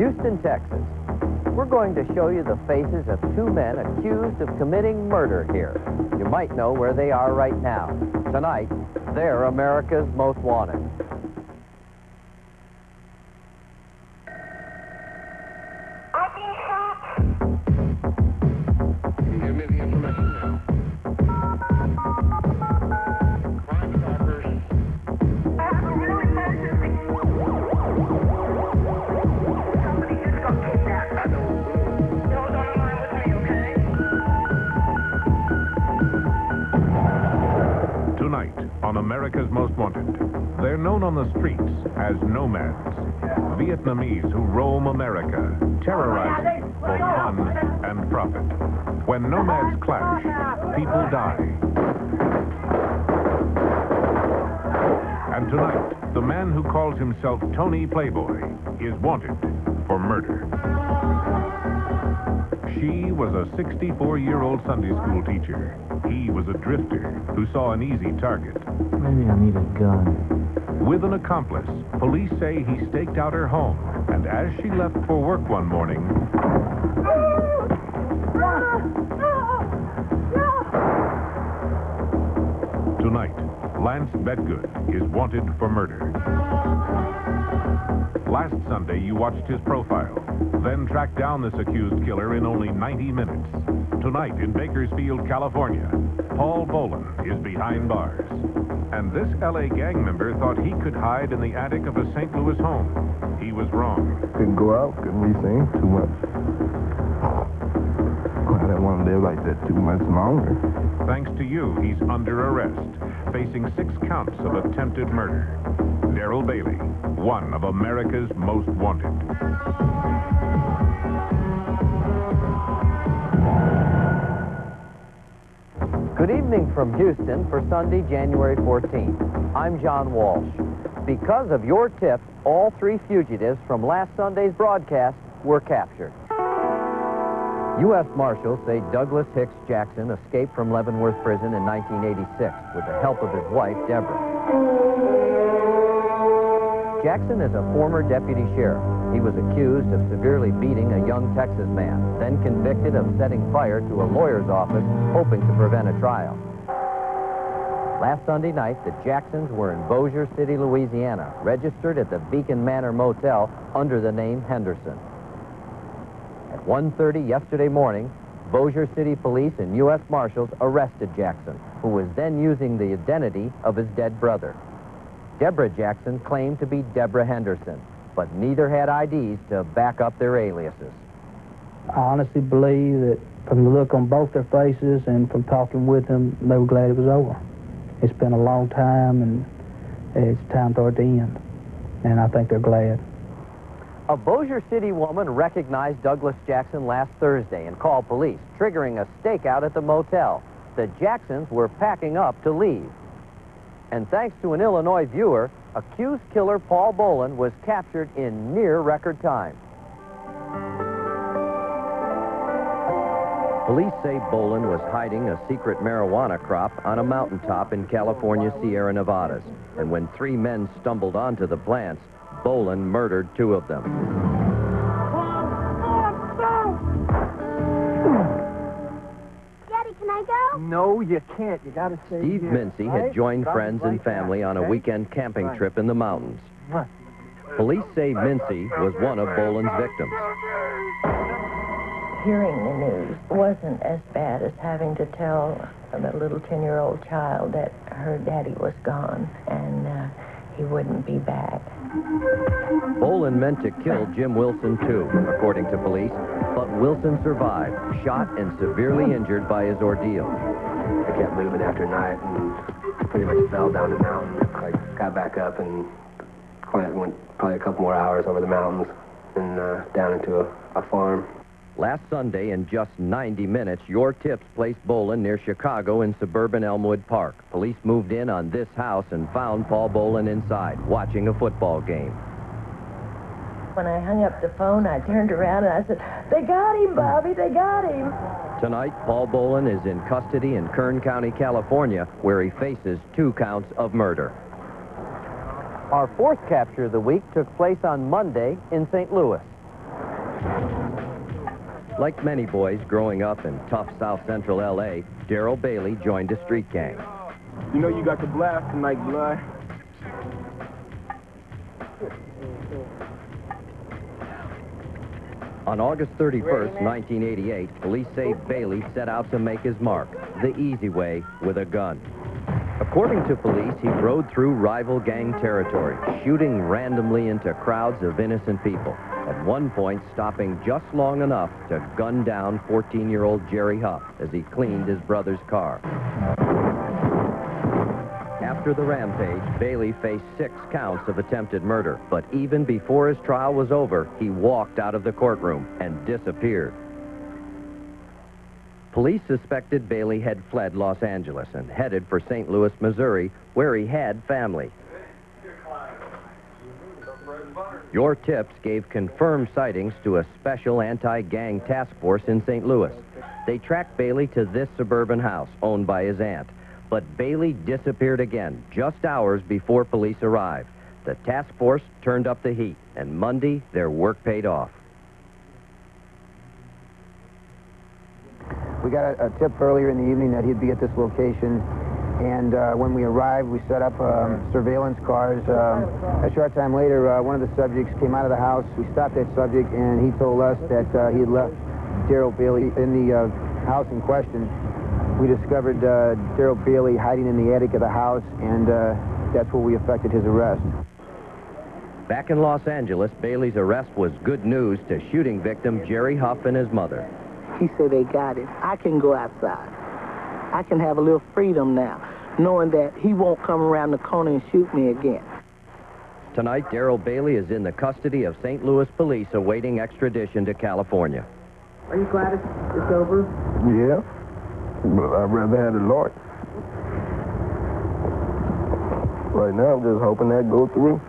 Houston, Texas. We're going to show you the faces of two men accused of committing murder here. You might know where they are right now. Tonight, they're America's Most Wanted. I've been shot. Can you give me the information now? Crime Stoppers. I have a real emergency. Somebody just got kidnapped. I know. Hold on the line with me, okay? Tonight, on America's Most Wanted, they're known on the streets as nomads, Vietnamese who roam America, terrorizing for fun and profit. When nomads clash, people die. And tonight, the man who calls himself Tony Playboy is wanted for murder. She was a 64-year-old Sunday school teacher. He was a drifter who saw an easy target. Maybe I need a gun. With an accomplice, police say he staked out her home, and as she left for work one morning, tonight, Lance Bedgood is wanted for murder. Last Sunday, you watched his profile, then tracked down this accused killer in only 90 minutes. Tonight, in Bakersfield, California, Paul Boland is behind bars. And this L.A. gang member thought he could hide in the attic of a St. Louis home. He was wrong. Couldn't go out, couldn't be seen too much. I didn't want to live like that too much longer. Thanks to you, he's under arrest, facing 6 counts of attempted murder. Darrell Bailey, one of America's most wanted. Good evening from Houston for Sunday, January 14th. I'm John Walsh. Because of your tip, all 3 fugitives from last Sunday's broadcast were captured. U.S. Marshals say Douglas Hicks Jackson escaped from Leavenworth Prison in 1986 with the help of his wife, Deborah. Jackson is a former deputy sheriff. He was accused of severely beating a young Texas man, then convicted of setting fire to a lawyer's office, hoping to prevent a trial. Last Sunday night, the Jacksons were in Bossier City, Louisiana, registered at the Beacon Manor Motel under the name Henderson. At 1:30 yesterday morning, Bossier City Police and U.S. Marshals arrested Jackson, who was then using the identity of his dead brother. Deborah Jackson claimed to be Deborah Henderson, but neither had IDs to back up their aliases. I honestly believe that from the look on both their faces and from talking with them, they were glad it was over. It's been a long time, and it's time for it to end. And I think they're glad. A Bossier City woman recognized Douglas Jackson last Thursday and called police, triggering a stakeout at the motel. The Jacksons were packing up to leave. And thanks to an Illinois viewer, accused killer Paul Boland was captured in near record time. Police say Boland was hiding a secret marijuana crop on a mountaintop in California's Sierra Nevadas. And when 3 men stumbled onto the plants, Boland murdered 2 of them. Daddy, can I go? No, you can't. You gotta stay Steve here. Mincy had joined friends and family on a weekend camping trip in the mountains. Police say Mincy was one of Boland's victims. Hearing the news wasn't as bad as having to tell a little 10-year-old child that her daddy was gone and he wouldn't be back. Boland meant to kill Jim Wilson, too, according to police, but Wilson survived, shot and severely injured by his ordeal. I kept moving after night and pretty much fell down the mountain. I got back up and went probably a couple more hours over the mountains and down into a farm. Last Sunday, in just 90 minutes, your tips placed Boland near Chicago in suburban Elmwood Park. Police moved in on this house and found Paul Boland inside, watching a football game. When I hung up the phone, I turned around and I said, "They got him, Bobby, they got him." Tonight, Paul Boland is in custody in Kern County, California, where he faces 2 counts of murder. Our 4th capture of the week took place on Monday in St. Louis. Like many boys growing up in tough South Central L.A., Darrell Bailey joined a street gang. You know you got the blast tonight, blood. On August 31st, 1988, police say Bailey set out to make his mark, the easy way, with a gun. According to police, he rode through rival gang territory, shooting randomly into crowds of innocent people, at one point stopping just long enough to gun down 14-year-old Jerry Huff as he cleaned his brother's car. After the rampage, Bailey faced 6 counts of attempted murder, but even before his trial was over, he walked out of the courtroom and disappeared. Police suspected Bailey had fled Los Angeles and headed for St. Louis, Missouri, where he had family. Your tips gave confirmed sightings to a special anti-gang task force in St. Louis. They tracked Bailey to this suburban house owned by his aunt. But Bailey disappeared again, just hours before police arrived. The task force turned up the heat, and Monday, their work paid off. We got a tip earlier in the evening that he'd be at this location, and when we arrived, we set up surveillance cars. A short time later, one of the subjects came out of the house. We stopped that subject, and he told us that he had left Darrell Bailey in the house in question. We discovered Darrell Bailey hiding in the attic of the house, and that's where we effected his arrest. Back in Los Angeles, Bailey's arrest was good news to shooting victim Jerry Huff and his mother. He said they got him. I can go outside. I can have a little freedom now, knowing that he won't come around the corner and shoot me again. Tonight, Darrell Bailey is in the custody of St. Louis police awaiting extradition to California. Are you glad it's over? Yeah, but I'd rather have it lawyer. Right now, I'm just hoping that goes through.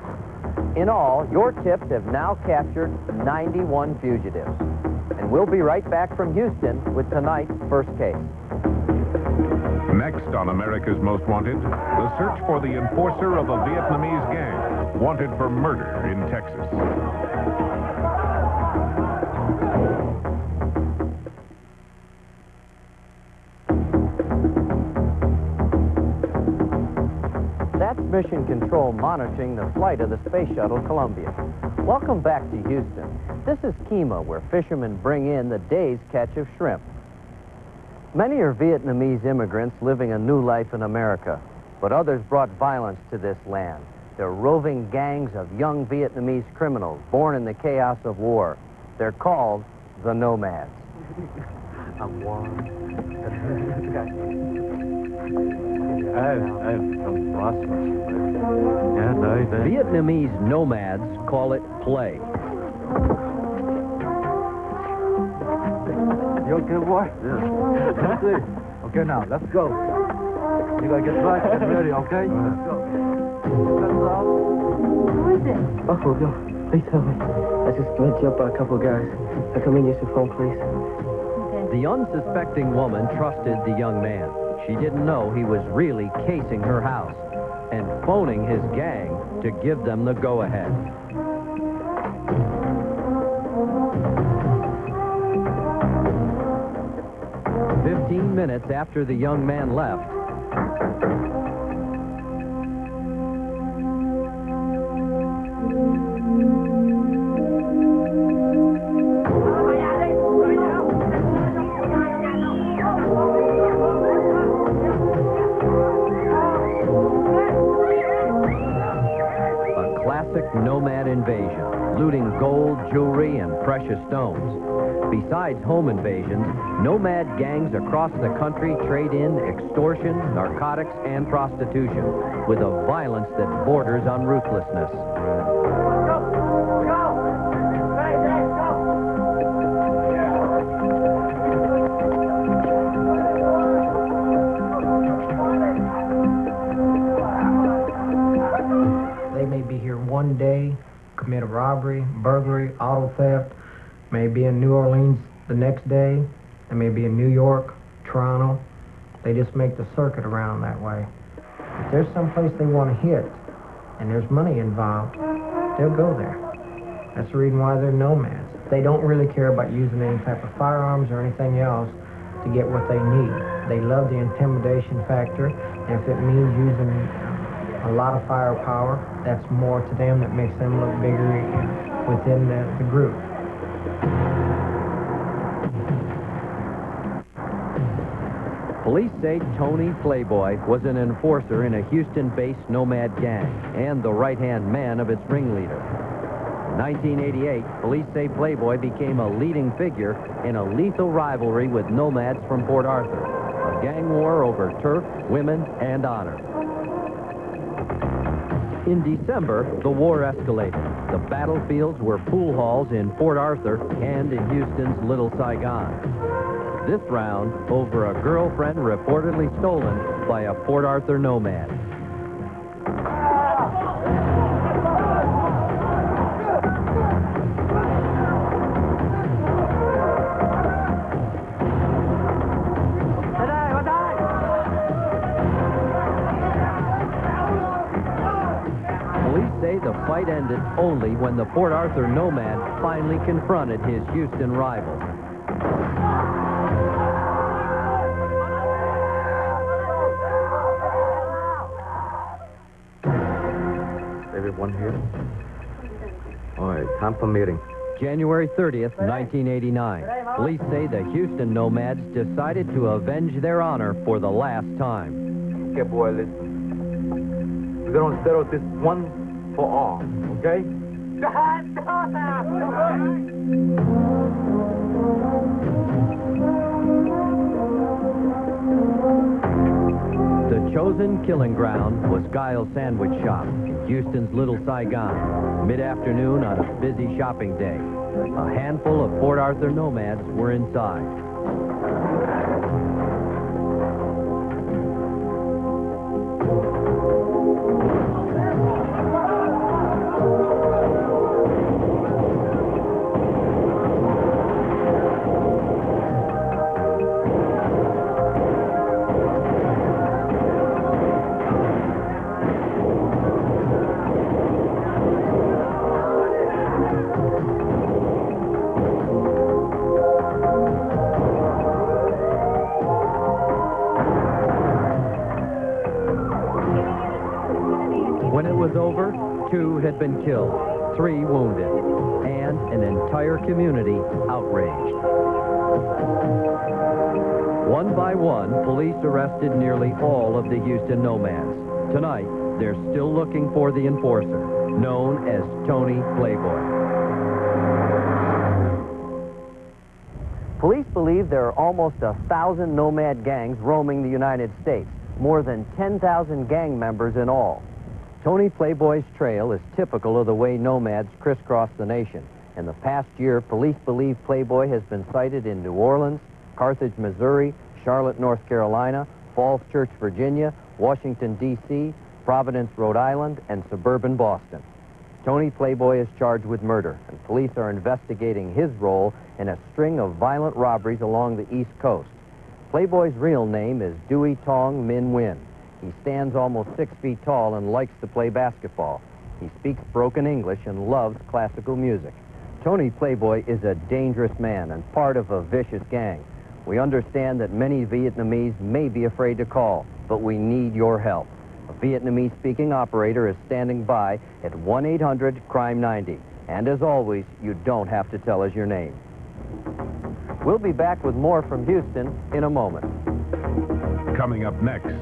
In all, your tips have now captured 91 fugitives. And we'll be right back from Houston with tonight's first case. Next on America's Most Wanted, the search for the enforcer of a Vietnamese gang, wanted for murder in Texas. That's Mission Control monitoring the flight of the Space Shuttle Columbia. Welcome back to Houston. This is Kima, where fishermen bring in the day's catch of shrimp. Many are Vietnamese immigrants living a new life in America, but others brought violence to this land. They're roving gangs of young Vietnamese criminals born in the chaos of war. They're called the Nomads. I'm warm. Vietnamese nomads call it play. You okay, boy? Yeah. Let's see. Okay, now, let's go. You gotta get back, get ready, okay? Let's go. Who is it? Oh, no. Please tell me. I just met you up by a couple of guys. Now come in, use your phone, please. The unsuspecting woman trusted the young man. She didn't know he was really casing her house and phoning his gang to give them the go-ahead. "15 minutes after the young man left, nomad invasion, looting gold, jewelry, and precious stones. Besides home invasions, nomad gangs across the country trade in extortion, narcotics, and prostitution with a violence that borders on ruthlessness. One day, commit a robbery, burglary, auto theft, may be in New Orleans the next day, they may be in New York, Toronto. They just make the circuit around that way. If there's someplace they want to hit and there's money involved, they'll go there. That's the reason why they're nomads. they don't really care about using any type of firearms or anything else to get what they need. They love the intimidation factor, and if it means using a lot of firepower, that's more to them that makes them look bigger within the group. Police say Tony Playboy was an enforcer in a Houston-based nomad gang and the right-hand man of its ringleader. In 1988, police say Playboy became a leading figure in a lethal rivalry with nomads from Port Arthur, a gang war over turf, women, and honor. In December, the war escalated. The battlefields were pool halls in Port Arthur and in Houston's Little Saigon. This round over a girlfriend reportedly stolen by a Port Arthur nomad. Police say the fight ended only when the Port Arthur nomad finally confronted his Houston rival. Everyone here? All right, time for meeting. January 30th, 1989. Police say the Houston nomads decided to avenge their honor for the last time. Okay, boy, listen. We're gonna settle this once for all, okay? The chosen killing ground was Giles Sandwich Shop in Houston's Little Saigon, mid-afternoon on a busy shopping day. A handful of Port Arthur nomads were inside. When it was over, 2 had been killed, 3 wounded, and an entire community outraged. One by one, police arrested nearly all of the Houston nomads. Tonight, they're still looking for the enforcer, known as Tony Playboy. Police believe there are almost 1,000 nomad gangs roaming the United States, more than 10,000 gang members in all. Tony Playboy's trail is typical of the way nomads crisscross the nation. In the past year, police believe Playboy has been sighted in New Orleans, Carthage, Missouri, Charlotte, North Carolina, Falls Church, Virginia, Washington, D.C., Providence, Rhode Island, and suburban Boston. Tony Playboy is charged with murder, and police are investigating his role in a string of violent robberies along the East Coast. Playboy's real name is Dewey Tong Min Win. He stands almost 6 feet tall and likes to play basketball. He speaks broken English and loves classical music. Tony Playboy is a dangerous man and part of a vicious gang. We understand that many Vietnamese may be afraid to call, but we need your help. A Vietnamese-speaking operator is standing by at 1-800-CRIME-90. And as always, you don't have to tell us your name. We'll be back with more from Houston in a moment. Coming up next,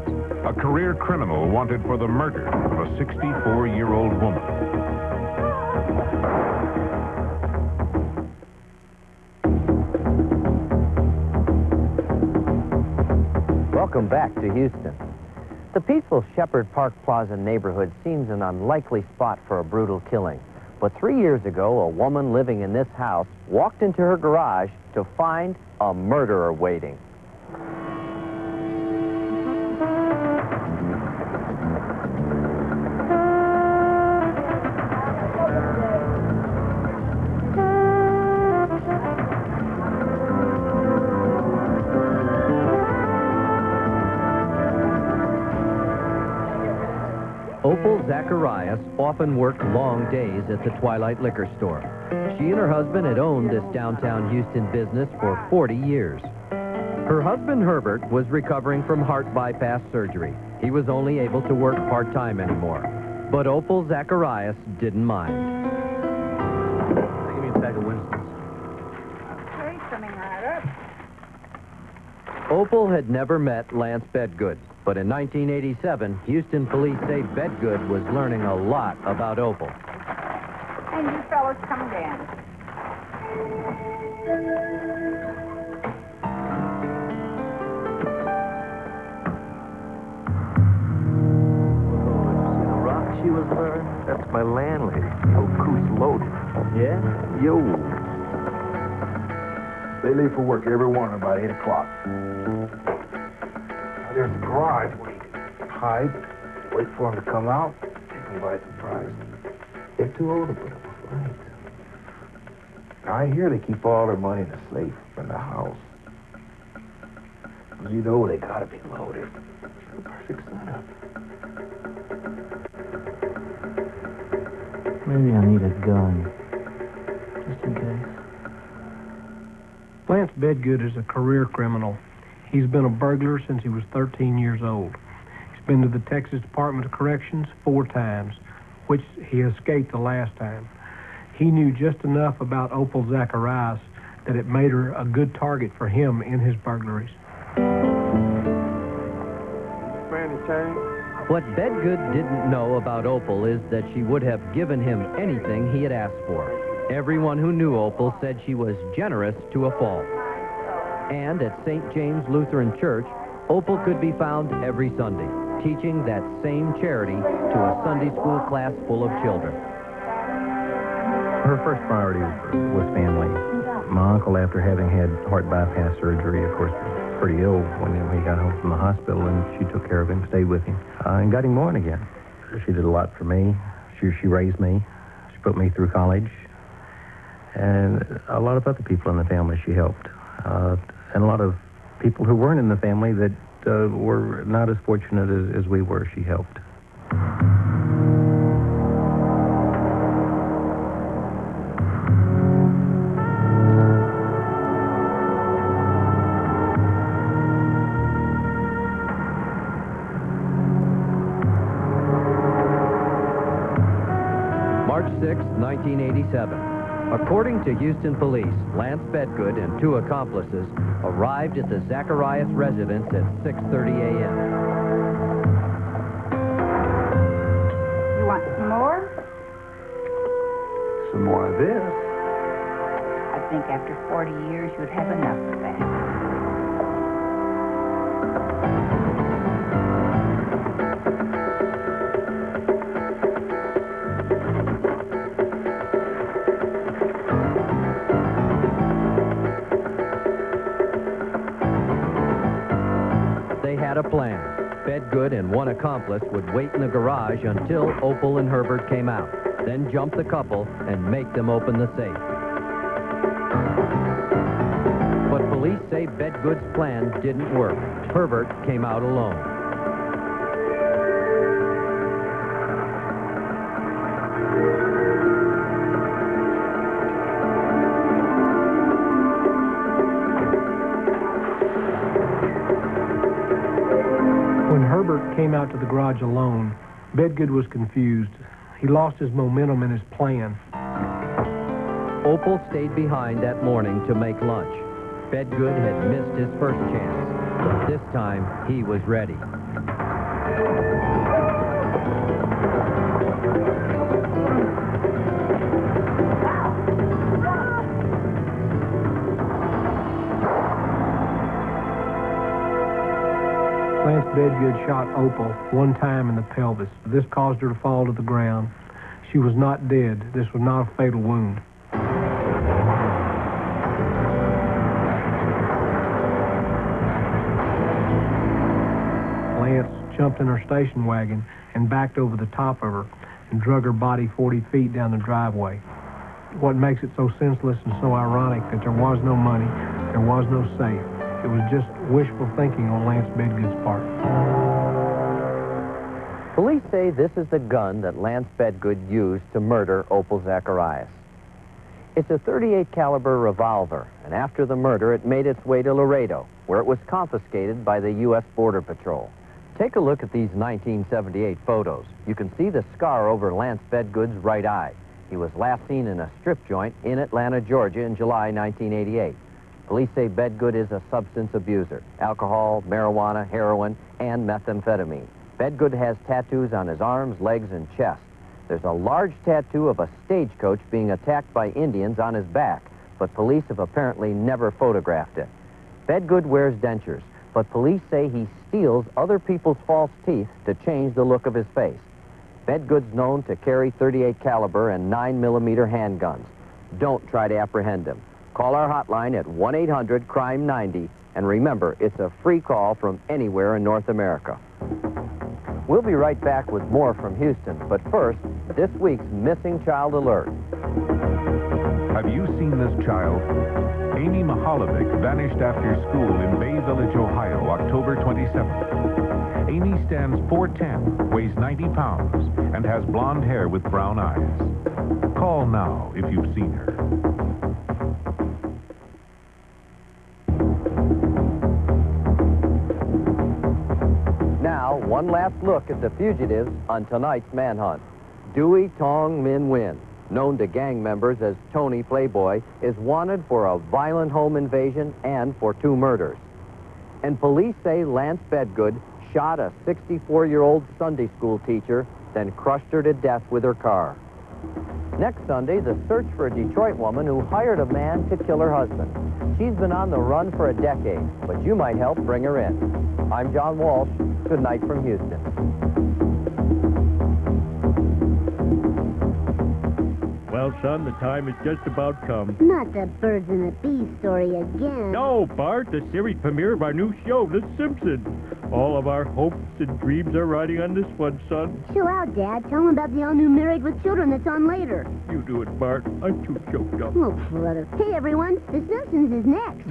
a career criminal wanted for the murder of a 64-year-old woman. Welcome back to Houston. The peaceful Shepherd Park Plaza neighborhood seems an unlikely spot for a brutal killing. But 3 years ago, a woman living in this house walked into her garage to find a murderer waiting. Opal Zacharias often worked long days at the Twilight Liquor Store. She and her husband had owned this downtown Houston business for 40 years. Her husband, Herbert, was recovering from heart bypass surgery. He was only able to work part-time anymore. But Opal Zacharias didn't mind. Give me a bag of Winston's. Okay, coming right up. Opal had never met Lance Bedgood, but in 1987, Houston police say Bedgood was learning a lot about Opal. And you fellas come down. See the rock she was wearing? That's my landlady. Yo, Coos loaded. Yeah? Yo. They leave for work every morning about 8 o'clock. Now, there's a garage where you can hide, wait for them to come out, take them by surprise. They're too old to put up a fight. I hear they keep all their money in a safe in the house. You know they gotta be loaded. It's the perfect setup. Maybe I need a gun, just in case. Lance Bedgood is a career criminal. He's been a burglar since he was 13 years old. He's been to the Texas Department of Corrections 4 times, which he escaped the last time. He knew just enough about Opal Zacharias that it made her a good target for him in his burglaries. What Bedgood didn't know about Opal is that she would have given him anything he had asked for. Everyone who knew Opal said she was generous to a fault. And at St. James Lutheran Church, Opal could be found every Sunday, teaching that same charity to a Sunday school class full of children. Her first priority was family. My uncle, after having had heart bypass surgery, of course, was pretty ill when he got home from the hospital, and she took care of him, stayed with him, and got him going again. She did a lot for me. She raised me. She put me through college. And a lot of other people in the family she helped. And a lot of people who weren't in the family that were not as fortunate as we were, she helped. March 6, 1987. According to Houston police, Lance Bedgood and 2 accomplices arrived at the Zacharias residence at 6:30 a.m. You want some more? Some more of this. I think after 40 years, you'd have enough of that. They had a plan. Bedgood and 1 accomplice would wait in the garage until Opal and Herbert came out, then jump the couple and make them open the safe. But police say Bedgood's plan didn't work. Herbert came out alone. When Herbert came out to the garage alone, Bedgood was confused. He lost his momentum in his plan. Opal stayed behind that morning to make lunch. Bedgood had missed his first chance, but this time he was ready. Lance Bedgood shot Opal 1 time in the pelvis. This caused her to fall to the ground. She was not dead. This was not a fatal wound. Lance jumped in her station wagon and backed over the top of her and drug her body 40 feet down the driveway. What makes it so senseless and so ironic that there was no money, there was no safe. It was just wishful thinking on Lance Bedgood's part. Police say this is the gun that Lance Bedgood used to murder Opal Zacharias. It's a .38 caliber revolver, and after the murder, it made its way to Laredo, where it was confiscated by the U.S. Border Patrol. Take a look at these 1978 photos. You can see the scar over Lance Bedgood's right eye. He was last seen in a strip joint in Atlanta, Georgia in July 1988. Police say Bedgood is a substance abuser. Alcohol, marijuana, heroin, and methamphetamine. Bedgood has tattoos on his arms, legs, and chest. There's a large tattoo of a stagecoach being attacked by Indians on his back, but police have apparently never photographed it. Bedgood wears dentures, but police say he steals other people's false teeth to change the look of his face. Bedgood's known to carry .38 caliber and 9mm handguns. Don't try to apprehend him. Call our hotline at 1-800-CRIME-90, and remember, it's a free call from anywhere in North America. We'll be right back with more from Houston, but first, this week's Missing Child Alert. Have you seen this child? Amy Mahalovic vanished after school in Bay Village, Ohio, October 27th. Amy stands 4'10", weighs 90 pounds, and has blonde hair with brown eyes. Call now if you've seen her. Now, one last look at the fugitives on tonight's manhunt. Dewey Tong Min Win, known to gang members as Tony Playboy, is wanted for a violent home invasion and for 2 murders. And police say Lance Bedgood shot a 64-year-old Sunday school teacher, then crushed her to death with her car. Next Sunday, the search for a Detroit woman who hired a man to kill her husband. She's been on the run for a decade, but you might help bring her in. I'm John Walsh. Good night from Houston. Well, son, the time has just about come. Not the birds and the bees story again. No, Bart, the series premiere of our new show, The Simpsons. All of our hopes and dreams are riding on this one, son. Chill out, Dad. Tell them about the all-new Married with Children that's on later. You do it, Bart. I'm too choked up. Oh, brother. Hey, everyone. The Simpsons is next.